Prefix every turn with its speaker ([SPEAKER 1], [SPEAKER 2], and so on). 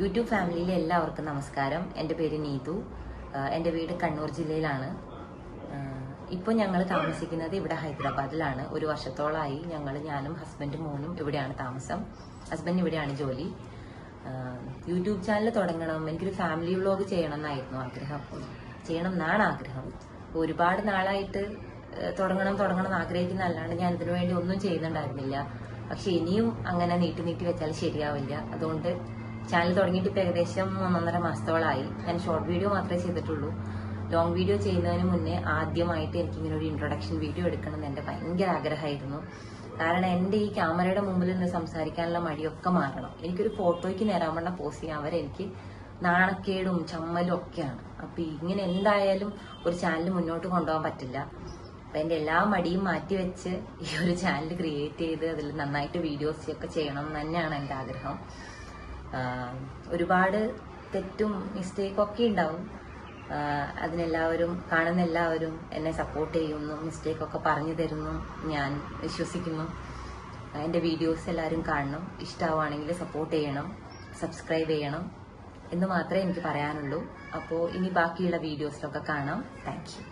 [SPEAKER 1] YouTube ഫാമിലിയിലെ എല്ലാവർക്കും നമസ്കാരം. എൻ്റെ പേര് നീതു. എൻ്റെ വീട് കണ്ണൂർ ജില്ലയിലാണ്. ഇപ്പോൾ ഞങ്ങൾ താമസിക്കുന്നത് ഇവിടെ ഹൈദരാബാദിലാണ്. ഒരു വർഷത്തോളമായി ഞാനും ഹസ്ബൻഡും മോനും ഇവിടെയാണ് താമസം. ഹസ്ബൻഡ് ഇവിടെയാണ് ജോലി. യൂട്യൂബ് ചാനൽ തുടങ്ങണം, എനിക്കൊരു ഫാമിലി വ്ളോഗ് ചെയ്യണം എന്നായിരുന്നു ആഗ്രഹം. ഒരുപാട് നാളായിട്ട് തുടങ്ങണം ആഗ്രഹിക്കുന്ന അല്ലാണ്ട് ഞാൻ ഇതിനു വേണ്ടി ഒന്നും ചെയ്യുന്നുണ്ടായിരുന്നില്ല. പക്ഷെ ഇനിയും അങ്ങനെ നീട്ടി വെച്ചാൽ ശരിയാവില്ല. അതുകൊണ്ട് ചാനൽ തുടങ്ങിയിട്ട് ഇപ്പം ഏകദേശം 1.5 മാസത്തോളമായി. ഞാൻ ഷോർട്ട് വീഡിയോ മാത്രമേ ചെയ്തിട്ടുള്ളൂ. ലോങ് വീഡിയോ ചെയ്യുന്നതിന് മുന്നേ ആദ്യമായിട്ട് എനിക്കിങ്ങനെ ഒരു ഇൻട്രൊഡക്ഷൻ വീഡിയോ എടുക്കണം എന്ന് എൻ്റെ ഭയങ്കര ആഗ്രഹമായിരുന്നു. കാരണം എൻ്റെ ഈ ക്യാമറയുടെ മുമ്പിൽ നിന്ന് സംസാരിക്കാനുള്ള മടിയൊക്കെ മാറണം. എനിക്കൊരു ഫോട്ടോയ്ക്ക് നേരാവണ്ണ പോസ്റ്റ് ചെയ്യാൻ വരെ എനിക്ക് നാണക്കേടും ചമ്മലും ഒക്കെയാണ്. അപ്പൊ ഇങ്ങനെ എന്തായാലും ഒരു ചാനൽ മുന്നോട്ട് കൊണ്ടുപോകാൻ പറ്റില്ല. അപ്പൊ എൻ്റെ എല്ലാ മടിയും മാറ്റിവെച്ച് ഈ ഒരു ചാനൽ ക്രിയേറ്റ് ചെയ്ത് അതിൽ നന്നായിട്ട് വീഡിയോസ് ഒക്കെ ചെയ്യണം എന്ന് തന്നെയാണ് എൻ്റെ ആഗ്രഹം. ഒരുപാട് തെറ്റും മിസ്റ്റേക്കും ഒക്കെ ഉണ്ടാവും. കാണുന്ന എല്ലാവരും എന്നെ സപ്പോർട്ട് ചെയ്യുന്നു, മിസ്റ്റേക്കൊക്കെ പറഞ്ഞു തരുന്നു ഞാൻ വിശ്വസിക്കുന്നു. എൻ്റെ വീഡിയോസ് എല്ലാവരും കാണണം, ഇഷ്ടമാവുകയാണെങ്കിൽ സപ്പോർട്ട് ചെയ്യണം, സബ്സ്ക്രൈബ് ചെയ്യണം എന്ന് മാത്രമേ എനിക്ക് പറയാനുള്ളൂ. അപ്പോൾ ഇനി ബാക്കിയുള്ള വീഡിയോസിലൊക്കെ കാണാം. Thank you.